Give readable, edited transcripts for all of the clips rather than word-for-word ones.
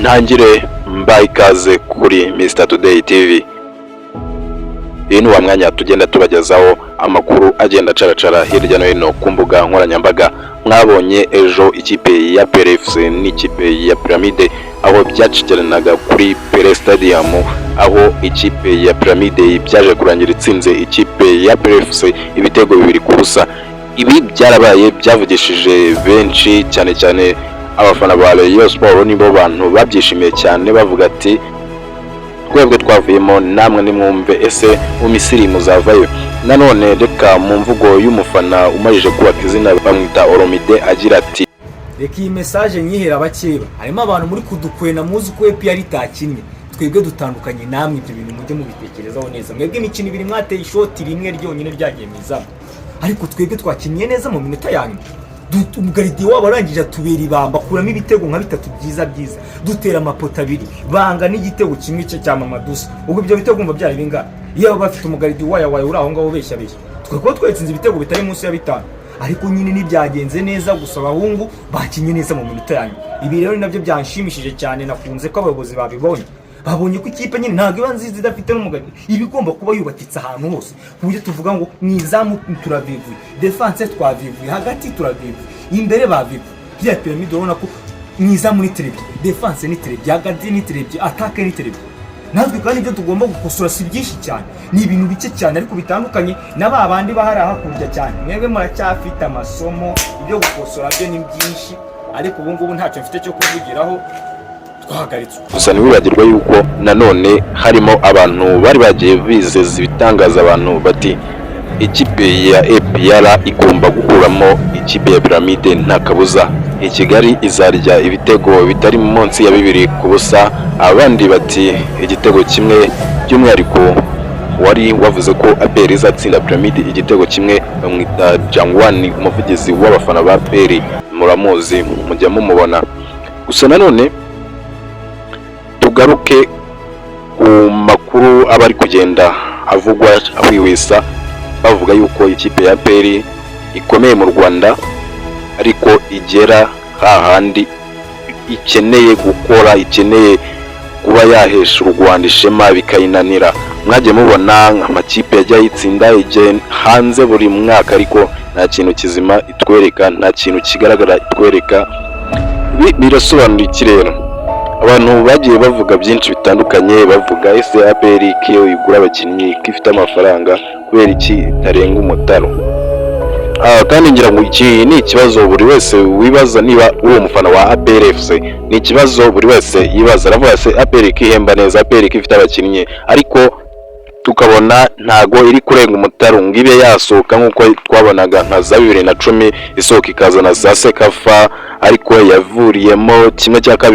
ntangire mbaye ikaze kuri Mr Today TV. Iyi ni wa mwanya tugenda tubagezaho amakuru agenda acaracara hirya no hino ku mbuga nkoranyambaga. Mwabonye ejo ikipe ya PRFC n'ikipe ya Pyramide aho byacikiranaga kuri Pele Stadium, aho ikipe ya Pyramide byaje kurangira itsinze ikipe ya PRFC ibitego 2-0. Ibi byarabaye byavugishije benshi, cyane cyane abafana ba Rayon Sport nibo bantu babyishimiye cyane, bavuga ati twebwe twavuyemo namwe nimwumve ese mu Misiri muzavayo. Nanone reka mu mvugo y'umufana umajije kubaka izina bamwita Oromide agira ati, reka iyi message nyihera abakeba, harimo abantu muri kudukwena muzi ko EPR itakinnye, twebwe dutandukanye namwe, ibyo bintu mujye mubitekerezaho neza. Mwebwe imikino 2 mwateye ishoti rimwe ryonyine ryagiye mwizamu, ariko twebwe twakinnye neza mu minota yanyu. Umugaridi wabo arangije atubera ibamba, kuramo ibitego nka 3 byiza, dutera amapota 2 banga n'igitego kimwe cye cya Mamadusa. Ubwo ibyo bitego umva byari binga iyo bafite umugaridi wayo uri aho ngaho beshya tweko twetsinze ibitego bitari munsi ya 5, ariko nyine nibyagenze neza, gusa abahungu bakinye neza mu minota yanyu. Ibi rero nabyo byanshimishije cyane, nakunze ko abayobozi babibonye, babonye ko ikipe nyine ntabwo iba nziza idafite n'umugaridi, ibigomba kuba yubatitse ahantu hose ku buryo tuvuga ngo mwizamu turavivuye, defense twavivuye, hagati turavivuye, imbere bavivuye. Bya Pyramide urabona ko mwizamu ni terebye, defense ni terebye, hagati ni terebye, attaque ni terebye. Natwe kandi ibyo tugomba gukosora si byinshi cyane, ni ibintu bike cyane ariko bitandukanye n'aba bandi bahari hakurya cyane. Mwebwe muracyafite amasomo, ibyo gukosora byo ni byinshi, ariko ubu ngubu ntacyo mfite cyo kuvugiraho. Gusa ntiwibagirwe yuko nanone harimo abantu bari bagiye bizeza ibitangaza abantu bati ikipe ya EPR igomba gukuramo ikipe ya Pyramide nta kabuza, i Kigali izarya ibitego bitari munsi ya 2-0. Abandi bati igitego kimwe, by'umwihariko wari wavuze ko APR izatsinda Pyramide igitego kimwe, bamwita Jangwani, umuvugizi w'abafana ba APR, muramuzi mujya mumubona. Gusa nanone tugaruke ku makuru abari kugenda avugwa ahwihwisa, bavuga yuko ikipe ya APR ikomeye mu Rwanda ariko igera hahandi ikeneye gukora, ikeneye kuba yahesha u Rwanda ishema bikayinanira. Mwagiye mubona amakipe yajya yitsinda hanze buri mwaka, ariko nta kintu kizima itwereka, nta kintu kigaragara itwereka. Birasobanura iki rero? Abantu bagiye bavuga byinshi bitandukanye, bavuga ese APR kiyo igura abakinnyi ifite amafaranga kubera iki itarenga umutaro. Kandi ngira ngo iki ni ikibazo buri wese wibaza, niba uri umufana wa APR FC ni ikibazo buri wese yibaza. Aravuga se APR kihemba neza, APR ifite abakinnyi, ariko tukabona ntago iri kurenga umutaro ngo ibe yasohoka nkuko twabonaga nka za 2010 isohoka ikazana za Sekafa, ariko yavuriyemo 1/2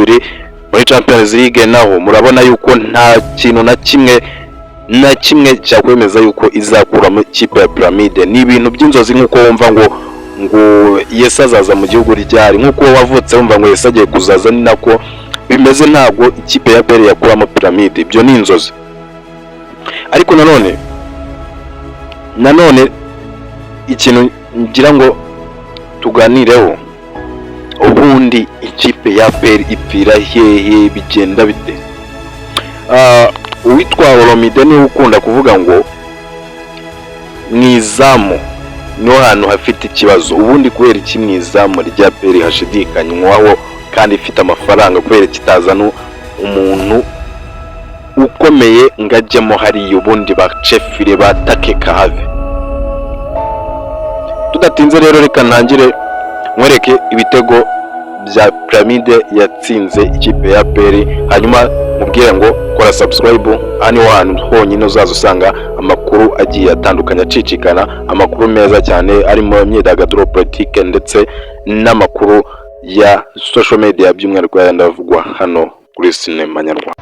muri Champions League. Naho murabona yuko nta kintu na kimwe cyakwemeza yuko izakura mu kipe ya Pyramide. Ni ibintu by'inzozi, nkuko wumva ngo Yesu azaza mu gihugu ryari, nkuko wavutse wumva ngo Yesu agiye kuzaza, ni nako bimeze. Ntabwo ikipe ya APR yakura mu Pyramide, ibyo ni inzozi. Ariko nanone ikintu ngira ngo tuganireho, ubundi ikipe ya APR ipfira hehe, bigenda bite? Uwitwa Oromide ni ukunda kuvuga ngo mwizamu no hantu hafite ikibazo. Ubundi kubera iki mwizamu rya APR hashidikanywaho kandi ifite amafaranga, kubera kitazana umuntu ukomeye ngajyemo hari ubundi bacefire batake kahave? Tudatinze rero reka ntangire mwereke ibitego bya Pyramide yatsinze ikipe ya APR, hanyuma mubwire ngo kora subscribe. Ani hantu honyine uzaza usanga amakuru agiye atandukanye acicikana, amakuru meza cyane arimo imyidagaduro, politique ndetse n'amakuru ya social media by'umwihariko yandavugwa hano kuri Sinema Nyarwanda.